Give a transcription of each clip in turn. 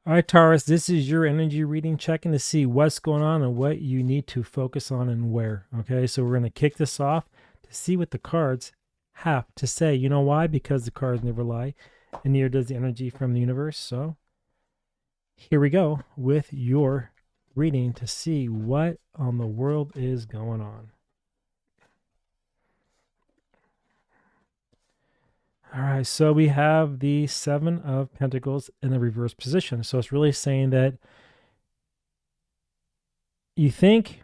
All right, Taurus, this is your energy reading, checking to see what's going on and what you need to focus on and where. Okay, so we're going to kick this off to see what the cards have to say. You know why? Because the cards never lie, and neither does the energy from the universe. So here we go with your reading to see what on the world is going on. All right, so we have the Seven of Pentacles in the reverse position. So it's really saying that you think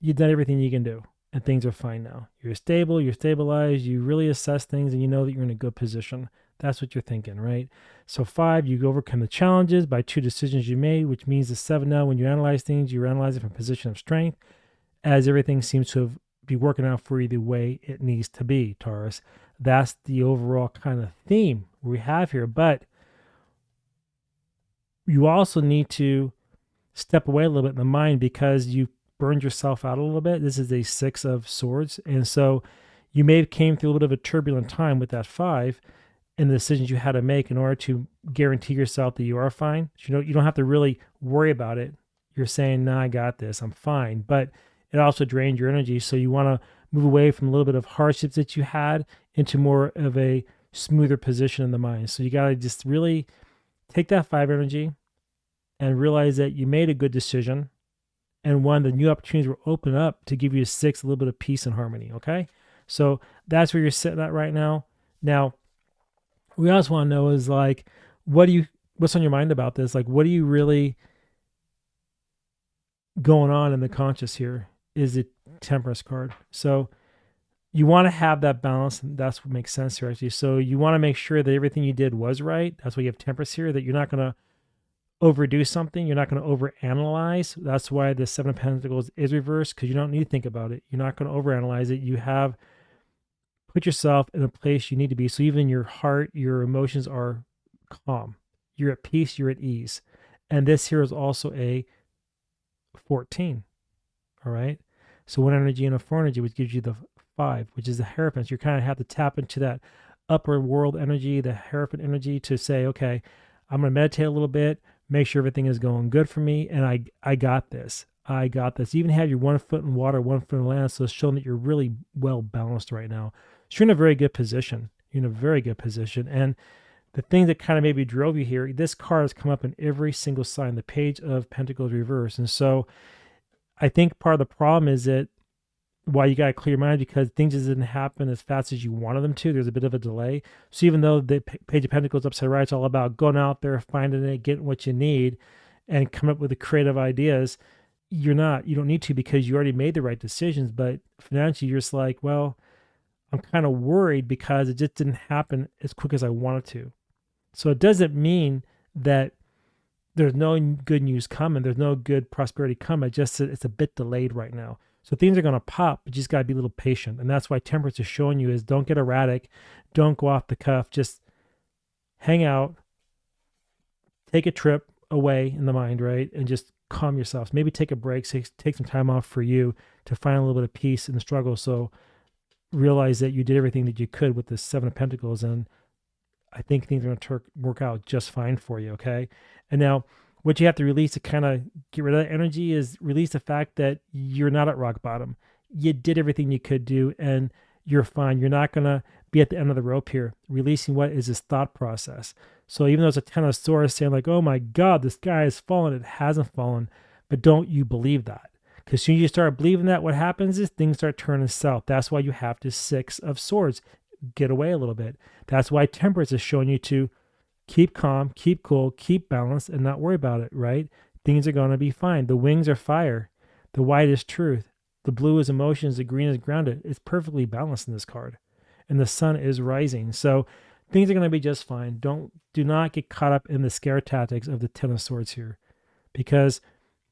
you've done everything you can do and things are fine now. You're stable, you're stabilized, you really assess things and you know that you're in a good position. That's what you're thinking, right? So 5, you overcome the challenges by 2 decisions you made, which means the 7 now, when you analyze things, you analyze it from a position of strength, as everything seems to be working out for you the way it needs to be, Taurus. That's the overall kind of theme we have here. But you also need to step away a little bit in the mind because you burned yourself out a little bit. This is a 6 of swords. And so you may have came through a little bit of a turbulent time with that 5 and the decisions you had to make in order to guarantee yourself that you are fine. You don't have to really worry about it. You're saying, "No, I got this. I'm fine." But it also drained your energy. So you want to move away from a little bit of hardships that you had into more of a smoother position in the mind. So you got to just really take that 5 energy and realize that you made a good decision and one, the new opportunities will open up to give you a 6, a little bit of peace and harmony. Okay. So that's where you're sitting at right now. Now, we also want to know is like, what's on your mind about this? Like, what are you really going on in the conscious here? Is it Temperance card? So you want to have that balance, and that's what makes sense here, actually. So you want to make sure that everything you did was right. That's why you have Temperance here, that you're not going to overdo something. You're not going to overanalyze. That's why the Seven of Pentacles is reversed, because you don't need to think about it. You're not going to overanalyze it. You have put yourself in a place you need to be. So even your heart, your emotions are calm. You're at peace. You're at ease. And this here is also a 14. All right. So one energy and a 4 energy, which gives you the 5, which is the Hierophant. You kind of have to tap into that upper world energy, the Hierophant energy, to say, okay, I'm going to meditate a little bit, make sure everything is going good for me, and I got this. I got this. You even have your 1 foot in water, 1 foot in land, so it's showing that you're really well balanced right now. So you're in a very good position. You're in a very good position. And the thing that kind of maybe drove you here, this card has come up in every single sign, the Page of Pentacles reverse. And so I think part of the problem is that why you got to clear your mind, because things just didn't happen as fast as you wanted them to. There's a bit of a delay. So even though the Page of Pentacles upside right, it's all about going out there, finding it, getting what you need, and coming up with the creative ideas. You don't need to, because you already made the right decisions. But financially, you're just like, well, I'm kind of worried because it just didn't happen as quick as I wanted to. So it doesn't mean that there's no good news coming. There's no good prosperity coming. It's a bit delayed right now. So things are going to pop, but you just got to be a little patient. And that's why Temperance is showing you is don't get erratic. Don't go off the cuff. Just hang out, take a trip away in the mind, right? And just calm yourself. Maybe take a break, take some time off for you to find a little bit of peace in the struggle. So realize that you did everything that you could with the 7 of Pentacles. And I think things are going to work out just fine for you, okay? And now what you have to release to kind of get rid of that energy is release the fact that you're not at rock bottom. You did everything you could do and you're fine. You're not going to be at the end of the rope here. Releasing what is this thought process. So even though it's a 10 of swords saying like, oh my God, this guy has fallen, it hasn't fallen. But don't you believe that? Because soon as you start believing that, what happens is things start turning south. That's why you have this 6 of swords. Get away a little bit. That's why Temperance is showing you to keep calm, keep cool, keep balanced, and not worry about it, right? Things are going to be fine. The wings are fire. The white is truth. The blue is emotions. The green is grounded. It's perfectly balanced in this card. And the sun is rising. So things are going to be just fine. Do not get caught up in the scare tactics of the 10 of swords here, because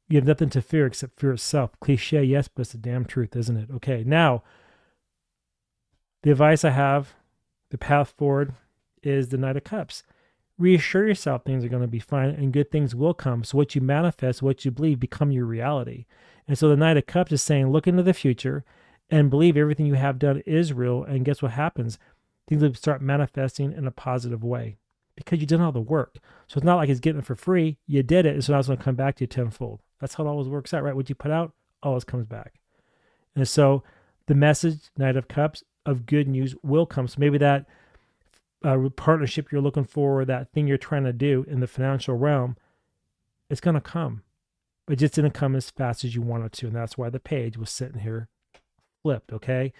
you have nothing to fear except fear itself. Cliche, yes, but it's the damn truth, isn't it? Okay, now the advice I have, the path forward, is the Knight of Cups. Reassure yourself things are going to be fine and good things will come. So what you manifest, what you believe, become your reality. And so the Knight of Cups is saying, look into the future and believe everything you have done is real. And guess what happens? Things will start manifesting in a positive way. because you did all the work. So it's not like it's getting it for free. You did it, and so now it's going to come back to you tenfold. That's how it always works out, right? What you put out always comes back. And so the message, Knight of Cups, of good news will come. So maybe that partnership you're looking for, that thing you're trying to do in the financial realm, it's going to come. It just didn't come as fast as you wanted to. And that's why the page was sitting here flipped, okay?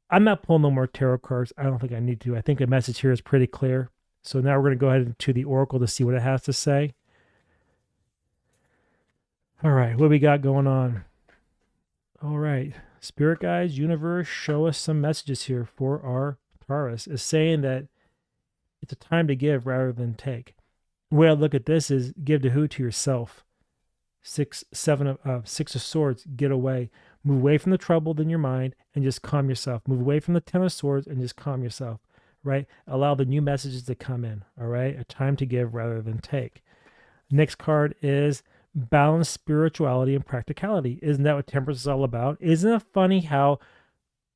I'm not pulling no more tarot cards. I don't think I need to. I think the message here is pretty clear. So now we're going to go ahead to the Oracle to see what it has to say. All right, what we got going on? All right, Spirit guides, universe, show us some messages here for our Taurus. Is saying that it's a time to give rather than take. The way I look at this is give to who? To yourself. Six of Swords, get away. Move away from the trouble in your mind and just calm yourself. Move away from the Ten of Swords and just calm yourself, right? Allow the new messages to come in, all right? A time to give rather than take. Next card is balance spirituality and practicality. Isn't that what Temperance is all about? Isn't it funny how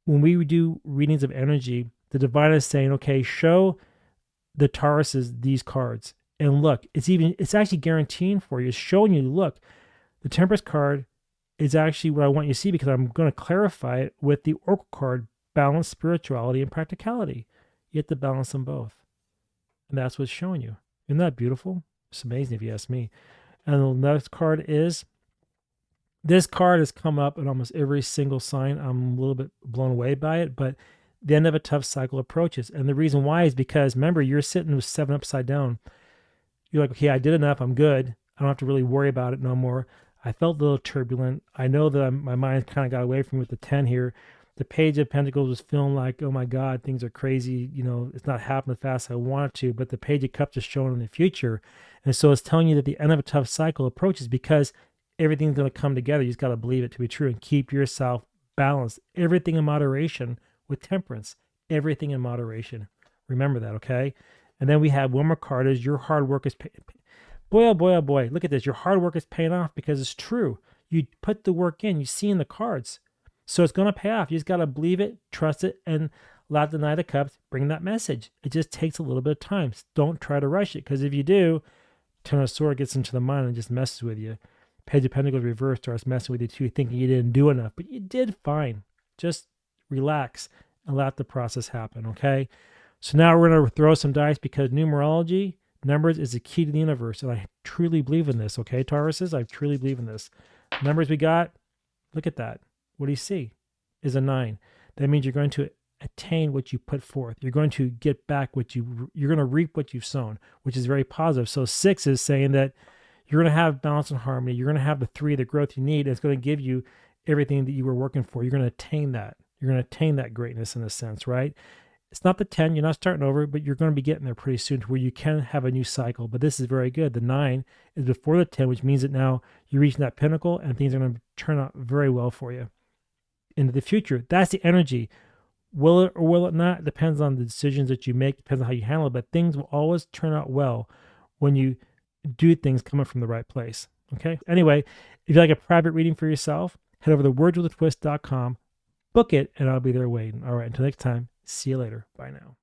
when we do readings of energy, the divine is saying, okay, show the Tauruses these cards. And look, it's actually guaranteeing for you. It's showing you, look, the Temperance card is actually what I want you to see, because I'm going to clarify it with the Oracle card, balance spirituality and practicality. You have to balance them both. And that's what's showing you. Isn't that beautiful? It's amazing if you ask me. And the next card is, this card has come up in almost every single sign. I'm a little bit blown away by it, but the end of a tough cycle approaches. And the reason why is because, remember, you're sitting with 7 upside down. You're like, okay, I did enough. I'm good. I don't have to really worry about it no more. I felt a little turbulent. I know that my mind kind of got away from me with the 10 here. The Page of Pentacles was feeling like, oh my God, things are crazy. You know, it's not happening fast as I want it to. But the Page of Cups is showing in the future. And so it's telling you that the end of a tough cycle approaches, because everything's going to come together. You just got to believe it to be true and keep yourself balanced. Everything in moderation with Temperance. Everything in moderation. Remember that, okay? And then we have one more card is your hard work is paying. Boy, oh boy, oh boy. Look at this. Your hard work is paying off because it's true. You put the work in. You see in the cards. So it's going to pay off. You just got to believe it, trust it, and let the Knight of Cups bring that message. It just takes a little bit of time. Don't try to rush it, because if you do, Ten of Swords gets into the mind and just messes with you. Page of Pentacles reversed starts messing with you too, thinking you didn't do enough. But you did fine. Just relax and let the process happen, okay? So now we're going to throw some dice, because numerology, numbers, is the key to the universe. And I truly believe in this, okay, Tauruses? I truly believe in this. Numbers we got, look at that. What do you see? Is a 9. That means you're going to attain what you put forth. You're going to get back you're going to reap what you've sown, which is very positive. So 6 is saying that you're going to have balance and harmony. You're going to have the 3, the growth you need. And it's going to give you everything that you were working for. You're going to attain that. You're going to attain that greatness in a sense, right? It's not the 10, you're not starting over, but you're going to be getting there pretty soon to where you can have a new cycle. But this is very good. The 9 is before the 10, which means that now you're reaching that pinnacle and things are going to turn out very well for you into the future. That's the energy. Will it or will it not? It depends on the decisions that you make, depends on how you handle it, but things will always turn out well when you do things coming from the right place. Okay? Anyway, if you like a private reading for yourself, head over to wordswithatwist.com, book it, and I'll be there waiting. All right, until next time, see you later. Bye now.